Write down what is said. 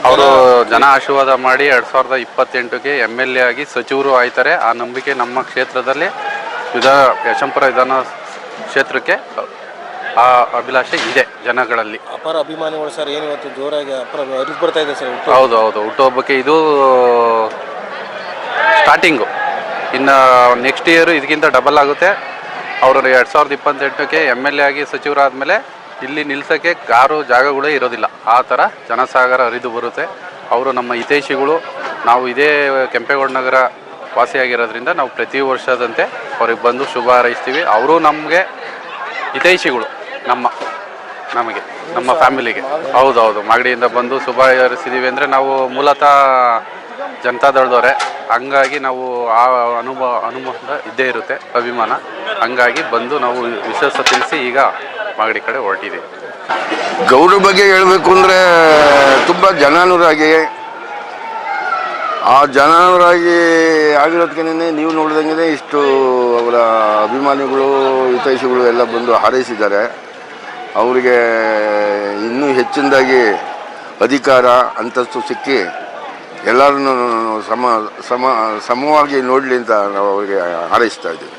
ಅವರು ಜನ ಆಶೀರ್ವಾದ ಮಾಡಿ 2028ಗೆ MLA ಆಗಿ ಸಚಿವರು ಆಯ್ತಾರೆ. ಆ ನಂಬಿಕೆ ನಮ್ಮ ಕ್ಷೇತ್ರದಲ್ಲಿ ಯಶವಂತಪುರ ವಿಧಾನ ಕ್ಷೇತ್ರಕ್ಕೆ ಆ ಅಭಿಲಾಷೆ ಇದೆ ಜನಗಳಲ್ಲಿ. ಅಪಾರ ಅಭಿಮಾನಿಗಳು ಸರ್, ಏನು ಇವತ್ತು ಜೋರಾಗಿ ಅಪಾರ ಅರಿವು ಬರ್ತಾ ಇದೆ ಸರ್. ಹೌದು ಹುಟ್ಟುಹಬ್ಬಕ್ಕೆ ಇದು ಸ್ಟಾರ್ಟಿಂಗು. ಇನ್ನು ನೆಕ್ಸ್ಟ್ ಇಯರು ಇದಕ್ಕಿಂತ ಡಬಲ್ ಆಗುತ್ತೆ. ಅವರು 2028ಕ್ಕೆ MLA ಆಗಿ ಸಚಿವರಾದಮೇಲೆ ಇಲ್ಲಿ ನಿಲ್ಸೋಕ್ಕೆ ಕಾರು ಜಾಗಗಳೇ ಇರೋದಿಲ್ಲ. ಆ ಥರ ಜನಸಾಗರ ಹರಿದು ಬರುತ್ತೆ. ಅವರು ನಮ್ಮ ಹಿತೈಷಿಗಳು. ನಾವು ಇದೇ ಕೆಂಪೇಗೌಡ ನಗರ ವಾಸಿಯಾಗಿರೋದ್ರಿಂದ ನಾವು ಪ್ರತಿ ವರ್ಷದಂತೆ ಅವ್ರಿಗೆ ಬಂದು ಶುಭ ಹಾರೈಸ್ತೀವಿ. ಅವರು ನಮಗೆ ಹಿತೈಷಿಗಳು, ನಮಗೆ ನಮ್ಮ ಫ್ಯಾಮಿಲಿಗೆ. ಹೌದು ಮಾಗಡಿಯಿಂದ ಬಂದು ಶುಭ ಹಾರೈಸಿದ್ದೀವಿ. ಅಂದರೆ ನಾವು ಮೂಲತಃ ಜನತಾದಳದವರೇ, ಹಂಗಾಗಿ ನಾವು ಆ ಅನುಭವ ಇದ್ದೇ ಇರುತ್ತೆ, ಅಭಿಮಾನ. ಹಂಗಾಗಿ ಬಂದು ನಾವು ವಿಶ್ವಾಸ ತಿಳಿಸಿ ಈಗ ಮಾಗಡಿ ಕಡೆ ಹೊರಟಿದ್ದೀವಿ. ಗೌಡ್ರ ಬಗ್ಗೆ ಹೇಳಬೇಕು ಅಂದರೆ ತುಂಬ ಜನಾನುರಾಗಿ, ಆ ಜನಾನುರಾಗಿ ಆಗಿರೋದಕ್ಕೇನೆ ನೀವು ನೋಡಿದಂಗೆ ಇಷ್ಟು ಅವರ ಅಭಿಮಾನಿಗಳು ಹಿತೈಷಿಗಳು ಎಲ್ಲ ಬಂದು ಹಾರೈಸಿದ್ದಾರೆ. ಅವರಿಗೆ ಇನ್ನೂ ಹೆಚ್ಚಿನದಾಗಿ ಅಧಿಕಾರ ಅಂತಸ್ತು ಸಿಕ್ಕಿ ಎಲ್ಲರನ್ನೂ ಸಮವಾಗಿ ನೋಡಲಿ ಅಂತ ನಾವು ಅವರಿಗೆ ಹಾರೈಸ್ತಾ ಇದ್ದೀವಿ.